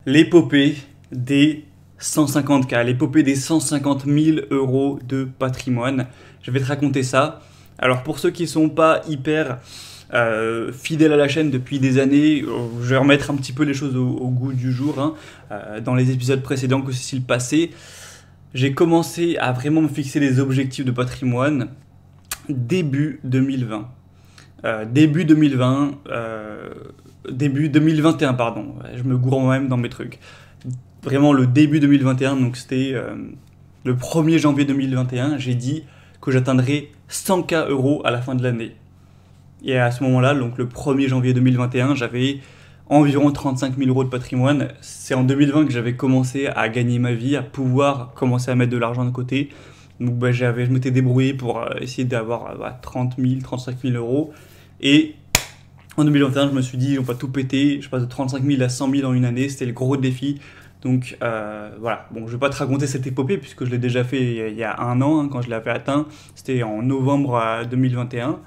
l'épopée des 150K, l'épopée des 150 000 € de patrimoine. Je vais te raconter ça. Alors pour ceux qui ne sont pas hyper fidèles à la chaîne depuis des années, je vais remettre un petit peu les choses au goût du jour. Dans les épisodes précédents que c'est le passé, j'ai commencé à vraiment me fixer des objectifs de patrimoine début 2020. Début 2021, pardon. Je me gourre moi-même dans mes trucs. Vraiment le début 2021, donc c'était le 1er janvier 2021, j'ai dit que j'atteindrais 100K € à la fin de l'année. Et à ce moment-là, donc le 1er janvier 2021, j'avais environ 35 000 € de patrimoine. C'est en 2020 que j'avais commencé à gagner ma vie, à pouvoir commencer à mettre de l'argent de côté. Donc je m'étais débrouillé pour essayer d'avoir 30 000, 35 000 €. Et en 2021, je me suis dit, on va tout péter. Je passe de 35 000 à 100 000 en une année. C'était le gros défi. Donc voilà, bon, je ne vais pas te raconter cette épopée puisque je l'ai déjà fait il y a un an, quand je l'avais atteint. C'était en novembre 2021.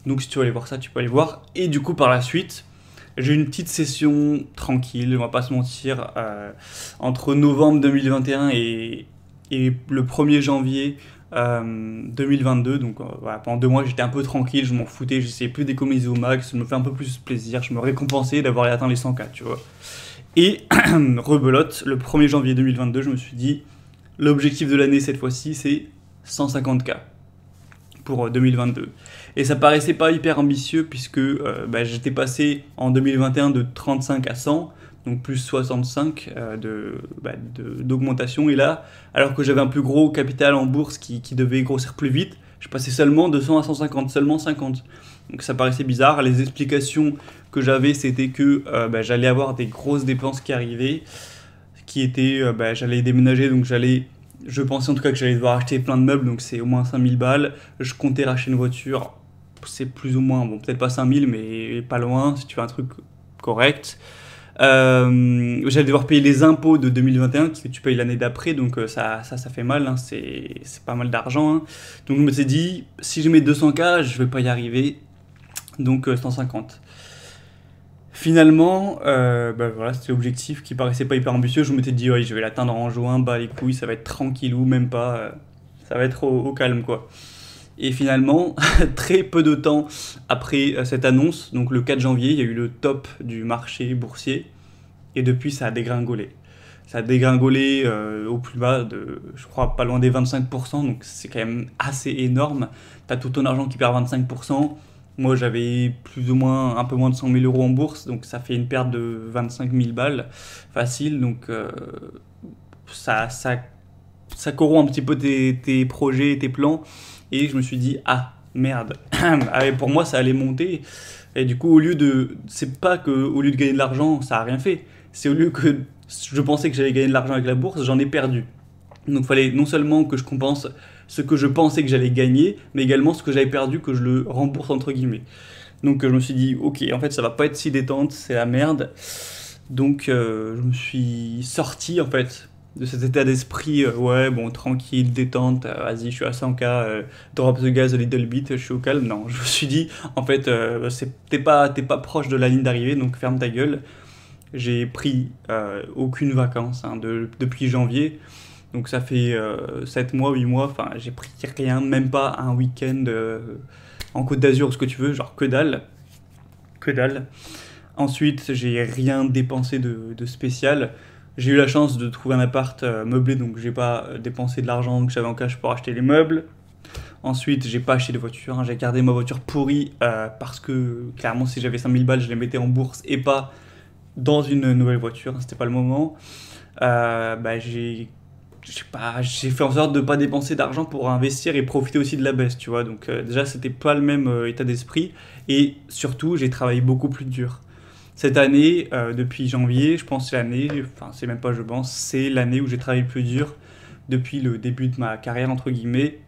Donc si tu veux aller voir ça, tu peux aller voir. Et du coup, par la suite, j'ai eu une petite session tranquille, on va pas se mentir, entre novembre 2021 et le 1er janvier 2022. Donc voilà, pendant 2 mois, j'étais un peu tranquille, je m'en foutais, j'essayais plus d'économiser au max, je me fais un peu plus plaisir, je me récompensais d'avoir atteint les 100K, tu vois. Et rebelote, le 1er janvier 2022, je me suis dit, l'objectif de l'année cette fois-ci, c'est 150K pour 2022. Et ça paraissait pas hyper ambitieux puisque j'étais passé en 2021 de 35 à 100, donc plus 65 d'augmentation. Et là, alors que j'avais un plus gros capital en bourse qui devait grossir plus vite, je passais seulement de 100 à 150, seulement 50. Donc ça paraissait bizarre. Les explications que j'avais, c'était que j'allais avoir des grosses dépenses qui arrivaient, qui étaient, j'allais déménager, donc je pensais en tout cas que j'allais devoir acheter plein de meubles, donc c'est au moins 5000 balles. Je comptais racheter une voiture, c'est plus ou moins, bon peut-être pas 5000, mais pas loin, si tu fais un truc correct. J'allais devoir payer les impôts de 2021 que tu payes l'année d'après, donc ça fait mal, c'est pas mal d'argent. Donc je me suis dit, si je mets 200K, je vais pas y arriver, donc 150. Finalement, voilà, c'était l'objectif qui paraissait pas hyper ambitieux. Je m'étais dit, ouais, je vais l'atteindre en juin, les couilles, ça va être tranquillou, même pas, ça va être au calme, quoi. Et finalement, très peu de temps après cette annonce, donc le 4 janvier, il y a eu le top du marché boursier, et depuis, ça a dégringolé. Ça a dégringolé au plus bas de, je crois, pas loin des 25%, donc c'est quand même assez énorme. T'as tout ton argent qui perd 25%. Moi, j'avais plus ou moins un peu moins de 100 000 € en bourse, donc ça fait une perte de 25 000 balles facile. Donc ça corrompt un petit peu tes projets, tes plans. Et je me suis dit, ah merde, pour moi ça allait monter. Et du coup, c'est pas que au lieu de gagner de l'argent, ça a rien fait. C'est au lieu que je pensais que j'allais gagner de l'argent avec la bourse, j'en ai perdu. Donc il fallait non seulement que je compense ce que je pensais que j'allais gagner, mais également ce que j'avais perdu, que je le rembourse entre guillemets. Donc je me suis dit, ok, en fait ça va pas être si détente, c'est la merde. Donc je me suis sorti en fait de cet état d'esprit, ouais bon tranquille, détente, vas-y je suis à 100K, drop the gas a little bit, je suis au calme. Non, je me suis dit, en fait t'es pas proche de la ligne d'arrivée, donc ferme ta gueule. J'ai pris aucune vacances depuis janvier. Donc ça fait 7 mois, 8 mois, enfin j'ai pris rien, même pas un week-end en Côte d'Azur ou ce que tu veux, genre que dalle. Que dalle. Ensuite, j'ai rien dépensé de spécial. J'ai eu la chance de trouver un appart meublé, donc j'ai pas dépensé de l'argent que j'avais en cash pour acheter les meubles. Ensuite, j'ai pas acheté de voiture, j'ai gardé ma voiture pourrie parce que clairement si j'avais 5000 balles, je les mettais en bourse et pas dans une nouvelle voiture, c'était pas le moment. J'ai fait en sorte de ne pas dépenser d'argent pour investir et profiter aussi de la baisse, tu vois. Donc déjà, c'était pas le même état d'esprit. Et surtout, j'ai travaillé beaucoup plus dur. Cette année, depuis janvier, je pense c'est l'année où j'ai travaillé le plus dur depuis le début de ma carrière, entre guillemets.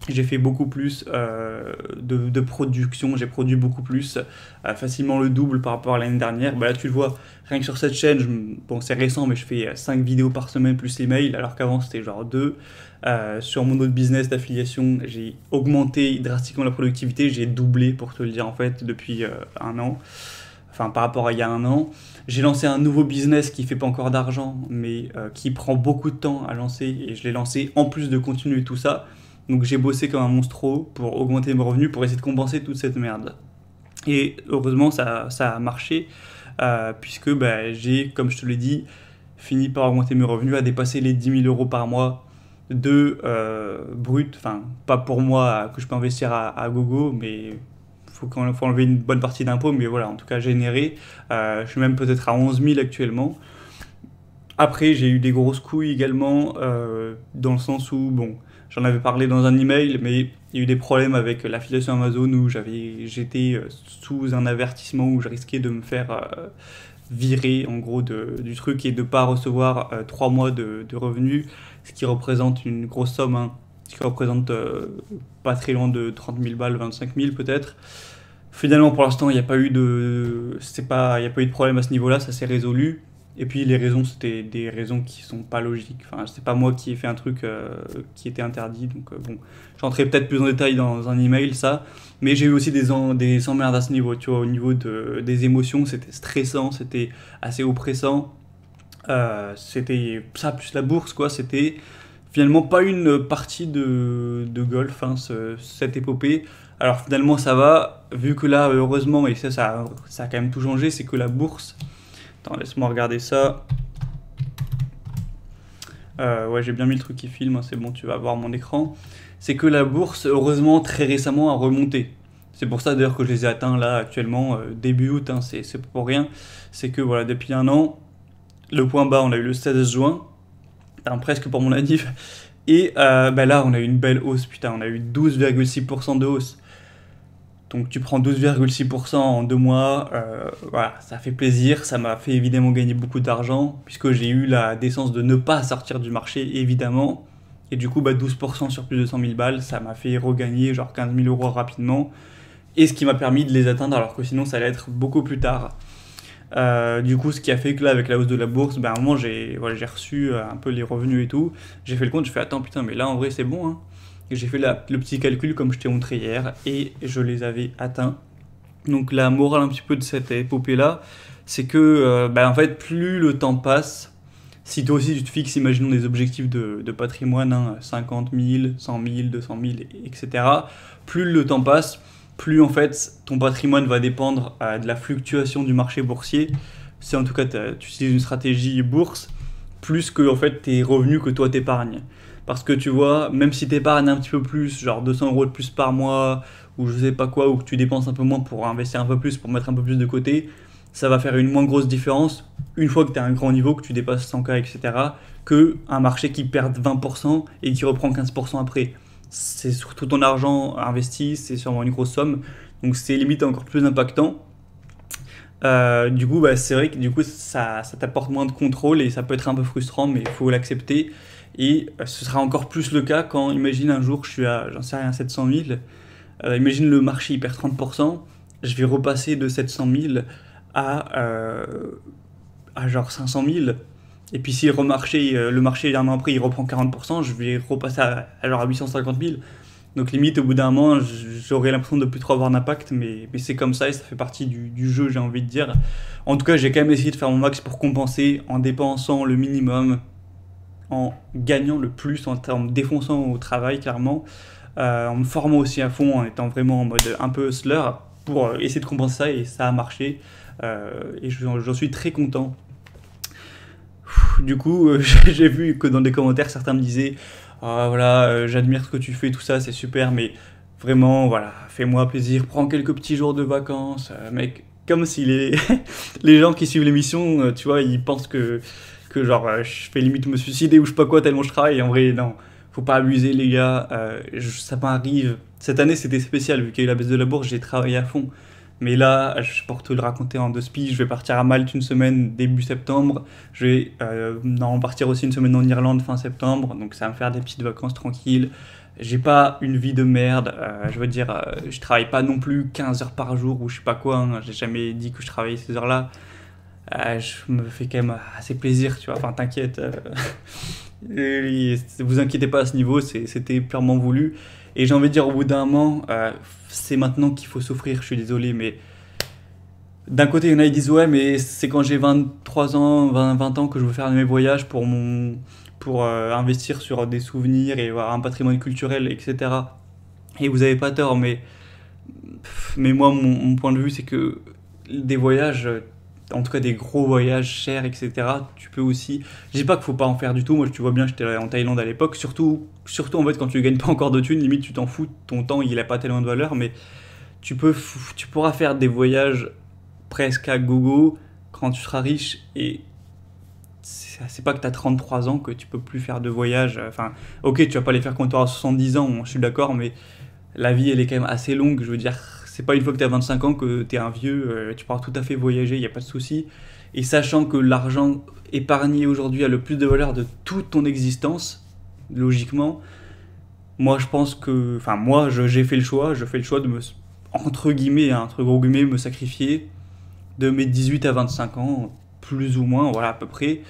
J'ai fait beaucoup plus de production, j'ai produit beaucoup plus, facilement le double par rapport à l'année dernière. Là tu le vois, rien que sur cette chaîne, bon c'est récent mais je fais 5 vidéos par semaine plus les mails, alors qu'avant c'était genre 2. Sur mon autre business d'affiliation, j'ai augmenté drastiquement la productivité, j'ai doublé pour te le dire en fait depuis un an, enfin par rapport à il y a un an. J'ai lancé un nouveau business qui fait pas encore d'argent, mais qui prend beaucoup de temps à lancer, et je l'ai lancé en plus de continuer tout ça. Donc j'ai bossé comme un monstro pour augmenter mes revenus, pour essayer de compenser toute cette merde. Et heureusement, ça a marché, puisque bah, j'ai, comme je te l'ai dit, fini par augmenter mes revenus, à dépasser les 10 000 euros par mois de brut, enfin pas pour moi que je peux investir à gogo, mais faut enlever une bonne partie d'impôts, mais voilà, en tout cas généré. Je suis même peut-être à 11 000 actuellement. Après, j'ai eu des grosses couilles également, dans le sens où, bon, j'en avais parlé dans un email, mais il y a eu des problèmes avec l'affiliation Amazon où j'étais sous un avertissement où je risquais de me faire virer en gros du truc et de pas recevoir 3 mois de revenus, ce qui représente une grosse somme, hein, ce qui représente pas très loin de 30 000 balles, 25 000 peut-être. Finalement, pour l'instant, il n'y a pas eu il y a pas eu de problème à ce niveau-là, ça s'est résolu. Et puis les raisons, c'était des raisons qui sont pas logiques. Enfin, c'est pas moi qui ai fait un truc qui était interdit. Donc bon, j'entrerai peut-être plus en détail dans un email ça. Mais j'ai eu aussi des emmerdes à ce niveau. Tu vois, au niveau des émotions, c'était stressant, c'était assez oppressant. C'était ça plus la bourse quoi. C'était finalement pas une partie de golf, hein, cette épopée. Alors finalement ça va, vu que là heureusement, et ça a quand même tout changé, c'est que la bourse... Attends, laisse-moi regarder ça. Ouais, j'ai bien mis le truc qui filme, hein, c'est bon, tu vas voir mon écran. C'est que la bourse, heureusement, très récemment a remonté. C'est pour ça d'ailleurs que je les ai atteints là actuellement, début août, hein, c'est pas pour rien. C'est que voilà, depuis un an, le point bas, on a eu le 16 juin, enfin, presque pour mon anniv. Et bah là, on a eu une belle hausse, putain, on a eu 12,6% de hausse. Donc tu prends 12,6% en 2 mois, voilà, ça fait plaisir, ça m'a fait évidemment gagner beaucoup d'argent, puisque j'ai eu la décence de ne pas sortir du marché, évidemment. Et du coup, bah, 12% sur plus de 100 000 balles, ça m'a fait regagner genre 15 000 euros rapidement. Et ce qui m'a permis de les atteindre, alors que sinon ça allait être beaucoup plus tard. Du coup, ce qui a fait que là, avec la hausse de la bourse, ben, à un moment, j'ai reçu un peu les revenus et tout. J'ai fait le compte, je fais attends, putain, mais là en vrai c'est bon, hein. Et j'ai fait le petit calcul comme je t'ai montré hier et je les avais atteints. Donc la morale un petit peu de cette épopée-là, c'est que ben, en fait, plus le temps passe, si toi aussi tu te fixes, imaginons des objectifs de patrimoine, hein, 50 000, 100 000, 200 000, etc. Plus le temps passe, plus en fait ton patrimoine va dépendre de la fluctuation du marché boursier. Si en tout cas tu utilises une stratégie bourse, plus que en fait tes revenus que toi t'épargnes. Parce que tu vois, même si t'épargnes un petit peu plus, genre 200 euros de plus par mois, ou je sais pas quoi, ou que tu dépenses un peu moins pour investir un peu plus, pour mettre un peu plus de côté, ça va faire une moins grosse différence une fois que tu as un grand niveau, que tu dépasses 100K, etc., que un marché qui perd 20% et qui reprend 15% après. C'est surtout ton argent investi, c'est sûrement une grosse somme, donc c'est limite encore plus impactant. Du coup, bah, c'est vrai que du coup, ça t'apporte moins de contrôle et ça peut être un peu frustrant, mais il faut l'accepter. Et ce sera encore plus le cas quand, imagine un jour, je suis à, j'en sais rien, 700 000. Imagine le marché, il perd 30%. Je vais repasser de 700 000 à, genre 500 000. Et puis si le marché, un an après, il reprend 40%, je vais repasser à genre à 850 000. Donc limite, au bout d'un moment, j'aurais l'impression de plus trop avoir d'impact, mais c'est comme ça et ça fait partie du jeu, j'ai envie de dire. En tout cas, j'ai quand même essayé de faire mon max pour compenser en dépensant le minimum, en gagnant le plus, en me défonçant au travail, clairement, en me formant aussi à fond, en étant vraiment en mode un peu hustler, pour essayer de compenser ça, et ça a marché, et j'en suis très content. Du coup, j'ai vu que dans des commentaires, certains me disaient ah, voilà, j'admire ce que tu fais, tout ça, c'est super, mais vraiment, voilà, fais-moi plaisir, prends quelques petits jours de vacances, mec. Comme si les gens qui suivent l'émission, tu vois, ils pensent que genre, je fais limite me suicider ou je sais pas quoi, tellement je travaille. Et en vrai, non, faut pas abuser, les gars. Ça m'arrive. Cette année, c'était spécial, vu qu'il y a eu la baisse de la bourse, j'ai travaillé à fond. Mais là, je peux te le raconter en 2 speeches. Je vais partir à Malte une semaine début septembre. Je vais partir aussi une semaine en Irlande fin septembre. Donc ça va me faire des petites vacances tranquilles. J'ai pas une vie de merde. Je veux dire, je travaille pas non plus 15 heures par jour ou je sais pas quoi. Hein. J'ai jamais dit que je travaillais ces heures-là. Je me fais quand même assez plaisir, tu vois. Enfin, t'inquiète. Vous inquiétez pas à ce niveau, c'était purement voulu. Et j'ai envie de dire, au bout d'un moment, c'est maintenant qu'il faut souffrir. Je suis désolé, mais D'un côté, il y en a qui disent ouais, mais c'est quand j'ai 23 ans, 20 ans que je veux faire mes voyages pour investir sur des souvenirs et avoir un patrimoine culturel, etc. Et vous avez pas tort, mais moi, mon point de vue, c'est que des voyages, en tout cas des gros voyages chers, etc., tu peux aussi. Je dis pas qu'il faut pas en faire du tout. Moi, tu vois bien, j'étais en Thaïlande à l'époque. Surtout en fait, quand tu gagnes pas encore de thunes, limite, tu t'en fous. Ton temps, il a pas tellement de valeur. Mais tu pourras faire des voyages presque à gogo quand tu seras riche. Et c'est pas que tu as 33 ans que tu peux plus faire de voyages. Enfin, ok, tu vas pas les faire quand tu auras 70 ans, je suis d'accord, mais la vie elle est quand même assez longue. Je veux dire, c'est pas une fois que tu as 25 ans que tu es un vieux, tu pourras tout à fait voyager, il n'y a pas de souci. Et sachant que l'argent épargné aujourd'hui a le plus de valeur de toute ton existence, logiquement, moi je pense que. Enfin, j'ai fait le choix, je fais le choix de me. Entre guillemets, hein, entre gros guillemets, me sacrifier de mes 18 à 25 ans, plus ou moins, voilà, à peu près.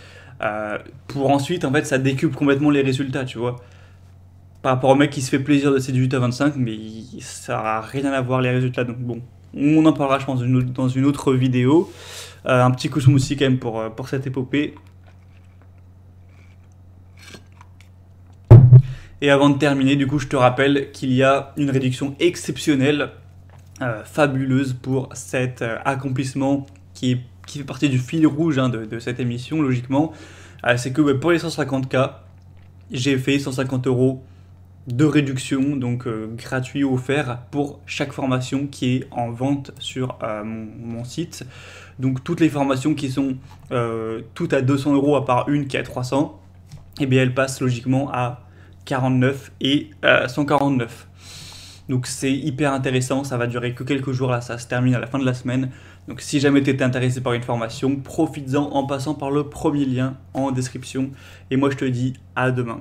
Pour ensuite, en fait, ça décuple complètement les résultats, tu vois. Par rapport au mec qui se fait plaisir de ses 18 à 25, mais ça n'a rien à voir les résultats. Donc bon, on en parlera, je pense, dans une autre vidéo. Un petit coup de smoothie quand même pour cette épopée. Et avant de terminer, du coup, je te rappelle qu'il y a une réduction exceptionnelle, fabuleuse pour cet accomplissement qui fait partie du fil rouge hein, de cette émission, logiquement. C'est que pour les 150K, j'ai fait 150 euros de réduction, donc gratuit ou offert pour chaque formation qui est en vente sur mon site. Donc toutes les formations qui sont toutes à 200 euros à part une qui est à 300, et bien elles passent logiquement à 49 et 149. Donc c'est hyper intéressant, ça va durer que quelques jours là, ça se termine à la fin de la semaine. Donc si jamais tu étais intéressé par une formation, profites-en en passant par le premier lien en description. Et moi je te dis à demain.